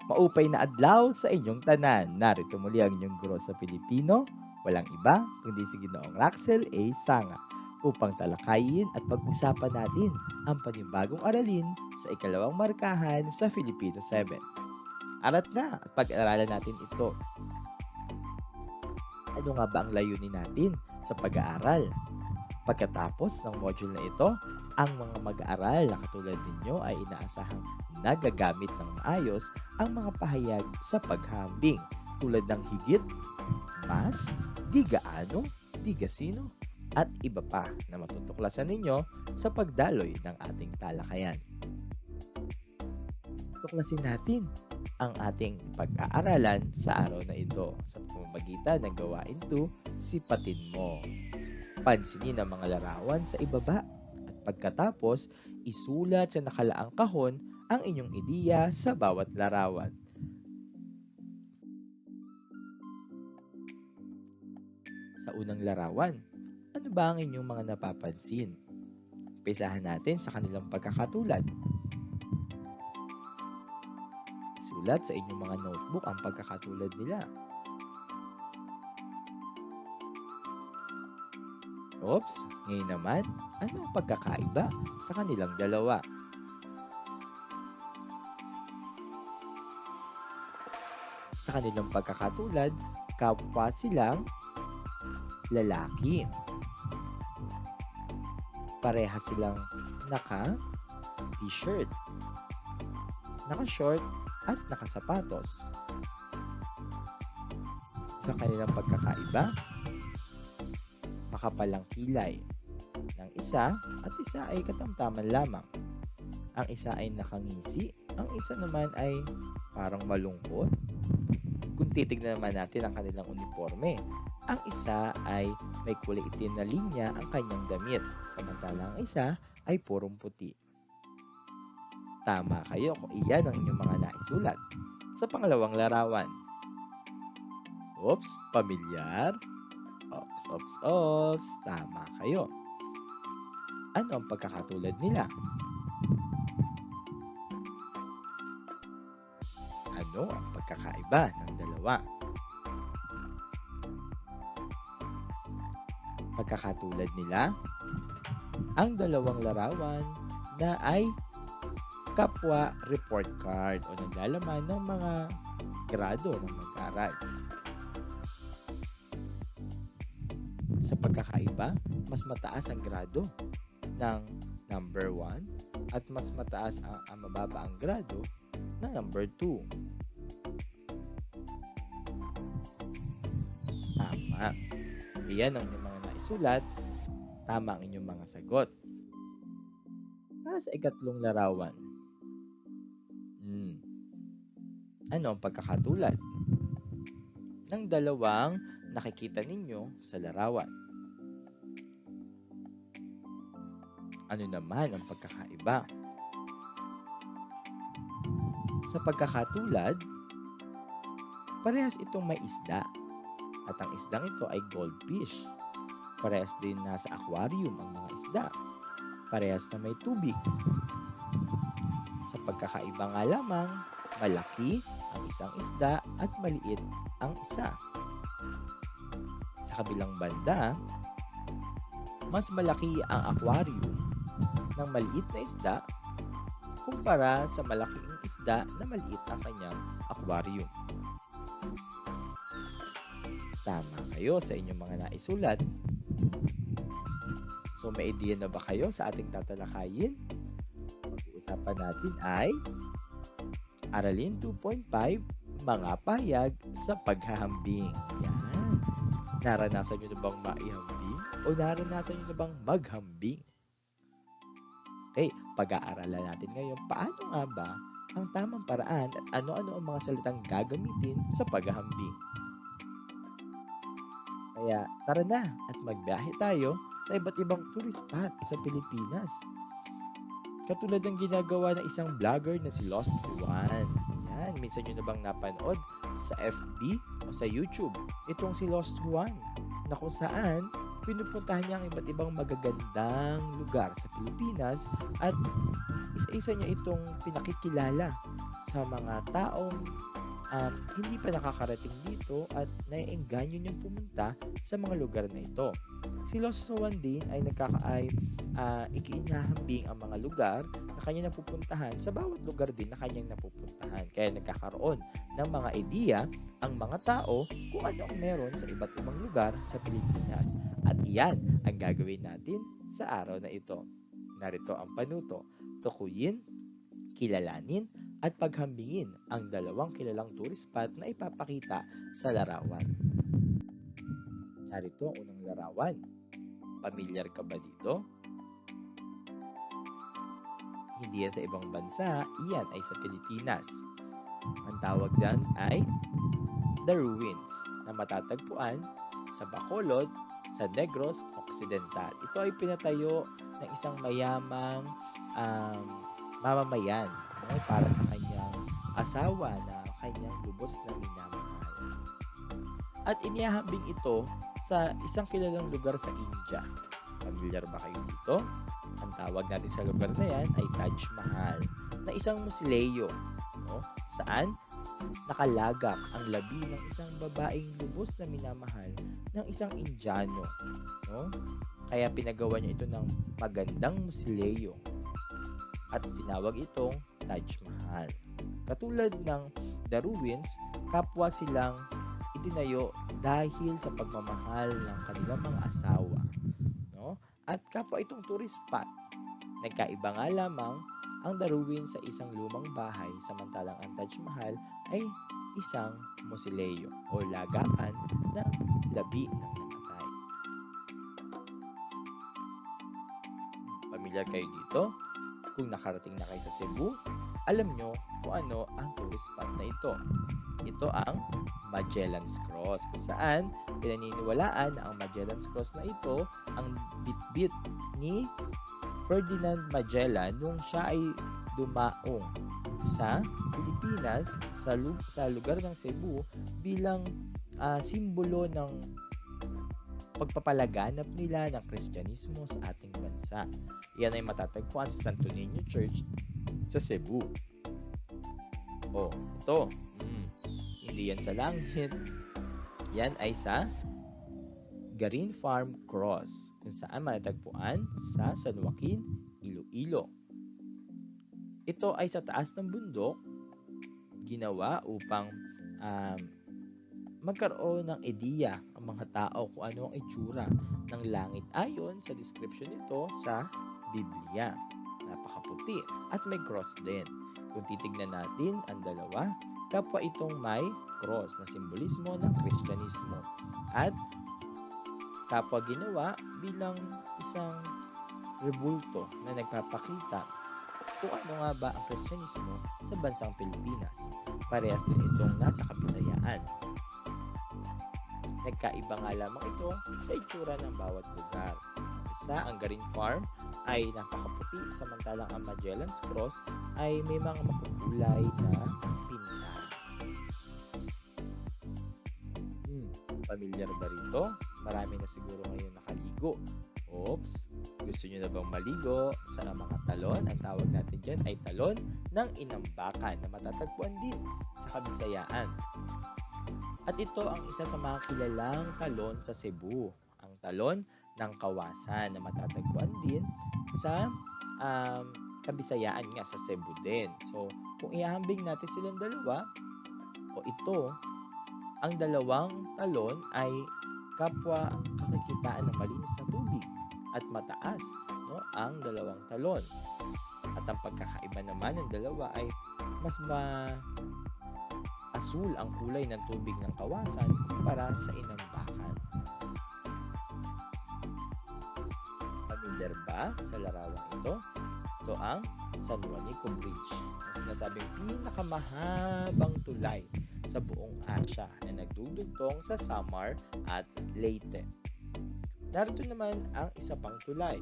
Maupay na adlaw sa inyong tanan. Narito muli ang inyong guro sa Pilipino, walang iba kundi si Ginoong Raxel A. Sanga, upang talakayin at pag-usapan natin ang panibagong aralin sa ikalawang markahan sa Filipino 7. Arat na at pag-aralan natin ito. Ano nga ba ang layunin natin sa pag-aaral? Pagkatapos ng module na ito, ang mga mag-aaral na katulad ninyo ay inaasahang nagagamit ng maayos ang mga pahayag sa paghahambing tulad ng higit, mas, di gaano, di gasino, at iba pa na matutuklasan ninyo sa pagdaloy ng ating talakayan. Tuklasin natin ang ating pag-aaralan sa araw na ito sa pamamagitan ng gawain 2, sipatin mo. Pansinin ang mga larawan sa ibaba at pagkatapos, isulat sa nakalaang kahon ang inyong ideya sa bawat larawan. Sa unang larawan, ano ba ang inyong mga napapansin? Umpisahan natin sa kanilang pagkakatulad. Isulat sa inyong mga notebook ang pagkakatulad nila. Oops, ngayon naman, ano ang pagkakaiba sa kanilang dalawa? Sa kanilang pagkakatulad, kapwa silang lalaki. Pareha silang naka-t-shirt, naka-short, at nakasapatos. Sa kanilang pagkakaiba, makapalang kilay ng isa at isa ay katamtaman lamang. Ang isa ay nakangisi, ang isa naman ay parang malungkot. Kung titignan naman natin ang kanilang uniforme, ang isa ay may kulay itim na linya ang kanyang damit, samantalang ang isa ay purong puti. Tama kayo kung iyan ang inyong mga naisulat. Sa pangalawang larawan, oops, pamilyar. Ops. Tama kayo. Ano ang pagkakatulad nila? Ano ang pagkakaiba ng dalawa? Pagkakatulad nila, ang dalawang larawan na ay kapwa report card o naglalaman ng mga grado ng mag-aaral. Sa pagkakaiba, mas mataas ang grado ng number 1 at mas mataas ang mababa ang grado ng number 2. Tama. Iyan ang inyong mga naisulat. Tama ang inyong mga sagot. Para sa ikatlong larawan, ano ang pagkakatulad ng dalawang nakikita ninyo sa larawan? Ano naman ang pagkakaiba? Sa pagkakatulad, parehas itong may isda at ang isdang ito ay goldfish. Parehas din nasa aquarium ang mga isda. Parehas na may tubig. Sa pagkakaiba nga lamang, malaki ang isang isda at maliit ang isa. Sa kabilang banda, mas malaki ang aquarium ng maliit na isda kumpara sa malaking isda na maliit ang kanyang aquarium. Tama kayo sa inyong mga naisulat. So may idea na ba kayo sa ating tatalakayin? Pag-uusapan natin ay Aralin 2.5, mga pahayag sa paghahambing. Yan. Naranasan nyo na bang maihambing? O naranasan nyo na bang maghambing? Okay, pag-aaralan natin ngayon paano nga ba ang tamang paraan at ano-ano ang mga salitang gagamitin sa paghahambing. Kaya tara na at magbiyahe tayo sa iba't ibang tourist spot sa Pilipinas. Katulad ng ginagawa ng isang vlogger na si Lost Juan. Yan, minsan nyo na bang napanood sa FB o sa YouTube itong si Lost Juan na kung saan pinupuntahan niya ang iba't ibang magagandang lugar sa Pilipinas at isa-isa niya itong pinakikilala sa mga taong hindi pa nakakarating dito at naiengganyo niyang pumunta sa mga lugar na ito. Si Los Juan din ay ikinahambing ang mga lugar na kanyang napupuntahan sa bawat lugar din na kanyang napupuntahan. Kaya nagkakaroon ng mga ideya ang mga tao kung ano ang meron sa iba't ibang lugar sa Pilipinas. At iyan ang gagawin natin sa araw na ito. Narito ang panuto: tukuyin, kilalanin, at paghambingin ang dalawang kilalang tourist spot na ipapakita sa larawan. Narito ang unang larawan. Pamilyar ka ba dito? Hindi yan sa ibang bansa, iyan ay sa Pilipinas. Ang tawag dyan ay The Ruins na matatagpuan sa Bacolod, sa Negros Occidental. Ito ay pinatayo ng isang mayamang mamamayan para sa kanyang asawa na kanyang lubos na minamahal. At inihahambing ito sa isang kilalang lugar sa India. Familiar ba kayo dito? Ang tawag natin sa lugar na yan ay Taj Mahal, na isang musileo, saan nakalagak ang labi ng isang babaeng lubos na minamahal ng isang Indiano. Kaya pinagawa niya ito ng magandang musileo at tinawag itong Taj Mahal. Katulad ng The Ruins, kapwa silang itinayo dahil sa pagmamahal ng kanilang mga asawa. At kapwa itong tourist spot. Nagkaiba nga lamang ang The Ruins sa isang lumang bahay, samantalang ang Taj Mahal ay isang musileo o lagakan ng labi ng namatay. Pamilyar kayo dito? Kung nakarating na kayo sa Cebu, alam nyo kung ano ang tourist spot na ito. Ito ang Magellan's Cross, kung saan pinaniniwalaan na ang Magellan's Cross na ito ang bitbit ni Ferdinand Magellan nung siya ay dumaong sa Pilipinas sa lugar ng Cebu bilang simbolo ng pagpapalaganap nila ng Kristyanismo sa ating bansa. Yan ay matatagpuan sa Santo Niño Church sa Cebu. Ito. Hindi yan sa langit. Yan ay sa Garin Farm Cross, kung saan matatagpuan sa San Joaquin, Iloilo. Ito ay sa taas ng bundok, ginawa upang magkaroon ng ideya ang mga tao kung ano ang itsura ng langit ayon sa description nito sa Biblia. Napakaputi at may cross din. Kung titignan natin ang dalawa, kapwa itong may cross na simbolismo ng Kristyanismo at kapwa ginawa bilang isang rebulto na nagpapakita kung ano nga ba ang Kristyanismo sa bansang Pilipinas. Parehas din itong nasa Kabisayaan. Nagkaiba nga lamang ito sa itsura ng bawat lugar. Isa, ang Garin Farm ay napakaputi, samantalang ang Magellan's Cross ay may mga makukulay na pinta. Pamilyar ba rito? Marami na siguro ngayon nakaligo. Oops! Gusto nyo na bang maligo sa mga talon? Ang tawag natin dyan ay talon ng Inambakan na matatagpuan din sa Kabisayaan. At ito ang isa sa mga kilalang talon sa Cebu, ang talon ng Kawasan na matatagpuan din sa Kabisayaan nga sa Cebu din. So, kung ihahambing natin silang dalawa, ito, ang dalawang talon ay kapwa kakikitaan ng malinis na tubig at mataas ang dalawang talon. At ang pagkakaiba naman ng dalawa ay mas asul ang kulay ng tubig ng Kawasan kumpara sa Inambakan. Familiar ba sa larawang ito? Ito ang San Juanico Bridge, na sinasabing pinakamahabang tulay sa buong Asya na nagdudugtong sa Samar at Leyte. Narito naman ang isa pang tulay,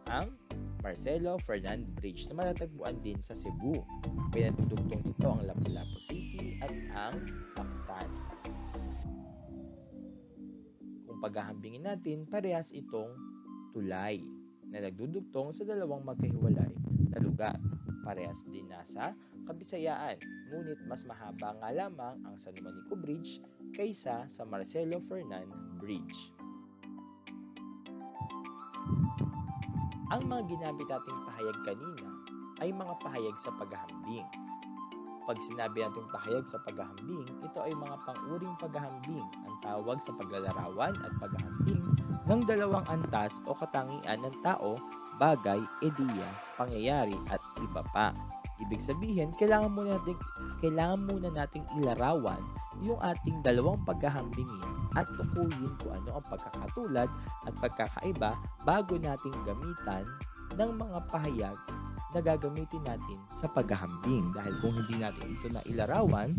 ang Marcelo Fernand Bridge na matatagpuan din sa Cebu. Pinatudugtong nito ang Lapu-Lapu City at ang Mactan. Kung paghahambingin natin, parehas itong tulay na nagdudugtong sa dalawang magkahiwalay na lugar. Parehas din nasa Kabisayaan, ngunit mas mahaba nga lamang ang San Juanico Bridge kaysa sa Marcelo Fernan Bridge. Ang mga ginamit nating pahayag kanina ay mga pahayag sa paghahambing. Pag sinabi nating pahayag sa paghahambing, ito ay mga pang-uring paghahambing. Ang tawag sa paglalarawan at paghahambing ng dalawang antas o katangian ng tao, bagay, ideya, pangyayari at iba pa. Ibig sabihin, kailangan muna nating ilarawan yung ating dalawang paghahambingin at tukuyin kung ano ang pagkakatulad at pagkakaiba bago nating gamitan ng mga pahayag na gagamitin natin sa paghahambing. Dahil kung hindi natin ito na ilarawan,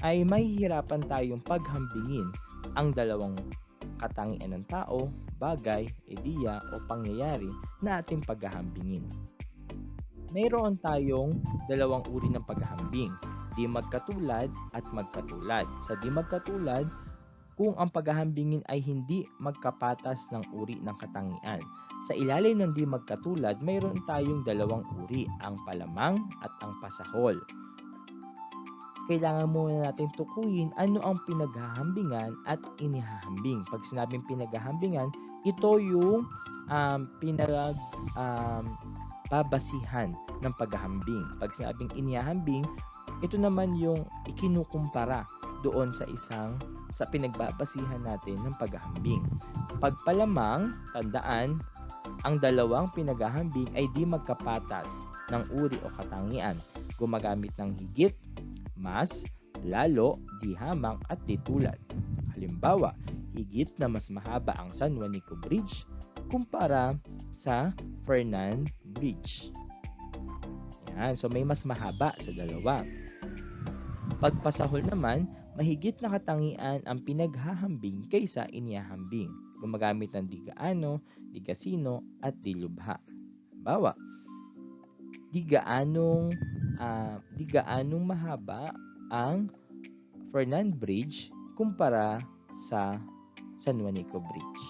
ay mahihirapan tayong paghambingin ang dalawang katangian ng tao, bagay, ideya o pangyayari na ating paghahambingin. Mayroon tayong dalawang uri ng paghahambing, di magkatulad at magkatulad. Sa di magkatulad, kung ang paghahambingin ay hindi magkapatas ng uri ng katangian. Sa ilalim ng di magkatulad, mayroon tayong dalawang uri, ang palamang at ang pasahol. Kailangan muna natin tukuyin ano ang pinaghahambingan at inihahambing. Pag sinabing pinaghahambingan, ito yung babasihan ng paghahambing. Pag sinabing inihahambing, ito naman yung ikinukumpara doon sa pinagbabasihan natin ng paghahambing. Pag palamang, tandaan, ang dalawang pinaghahambing ay di magkapatas ng uri o katangian. Gumagamit ng higit, mas, lalo, di hamang at di tulad. Halimbawa, higit na mas mahaba ang San Juanico Bridge kumpara sa Fernan Bridge. Yan, so may mas mahaba sa dalawa. Pagpasahol naman, mahigit na katangian ang pinaghahambing kaysa inihahambing. Gumagamit ng di gaano, di kasino, at di lubha. Halimbawa, di gaanong mahaba ang Fernan Bridge kumpara sa San Juanico Bridge.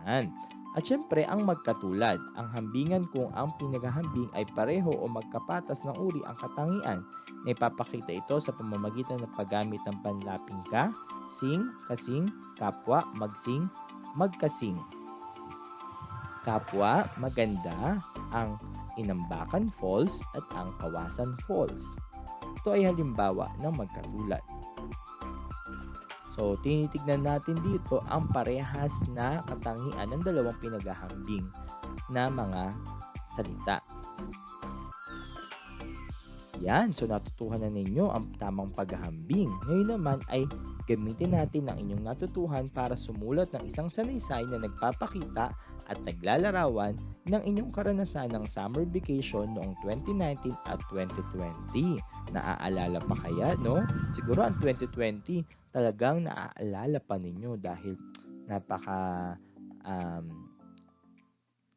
Yan. At syempre, ang magkatulad. Ang hambingan kung ang pinaghahambing ay pareho o magkapatas ng uri ang katangian na ipapakita ito sa pamamagitan ng paggamit ng panlaping ka, sing, kasing, kapwa, magsing, magkasing. Kapwa, maganda, ang Inambakan Falls at ang Kawasan Falls. Ito ay halimbawa ng magkatulad. So, tinitignan natin dito ang parehas na katangian ng dalawang pinaghahambing na mga salita. Yan, so natutuhan na ninyo ang tamang paghahambing. Ngayon naman ay gamitin natin ang inyong natutuhan para sumulat ng isang sanaysay na nagpapakita at naglalarawan ng inyong karanasan ng summer vacation noong 2019 at 2020. Naaalala pa kaya, no? Siguro ang 2020 talagang naaalala pa ninyo dahil napaka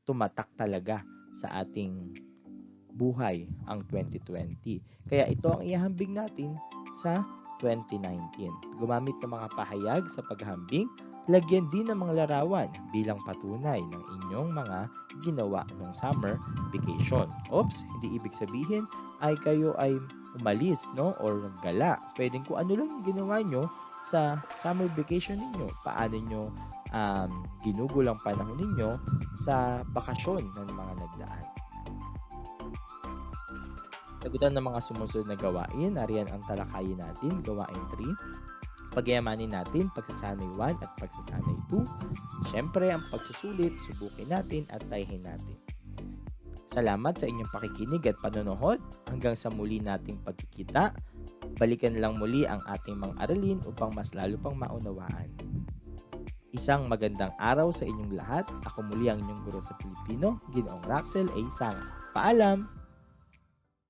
tumatak talaga sa ating buhay ang 2020. Kaya ito ang ihahambing natin sa 2019. Gumamit ng mga pahayag sa paghahambing, lagyan din ng mga larawan bilang patunay ng inyong mga ginawa ng summer vacation. Oops, hindi ibig sabihin ay kayo ay umalis, no? Or naggala. Pwedeng kung ano lang ginawa nyo sa summer vacation ninyo. Paano nyo ginugol ang panahon ninyo sa bakasyon ng mga nagdaan. Sagutan ng mga sumusunod na gawain, nariyan ang talakayin natin, gawain 3. Pagyamanin natin, pagsasanay 1 at pagsasanay 2. Siyempre, ang pagsusulit, subukin natin at tayhin natin. Salamat sa inyong pakikinig at panonood. Hanggang sa muli nating pagkikita, balikan lang muli ang ating mga aralin upang mas lalo pang maunawaan. Isang magandang araw sa inyong lahat. Ako muli ang inyong guro sa Pilipino, Ginoong Raxel A. Sanga. Paalam!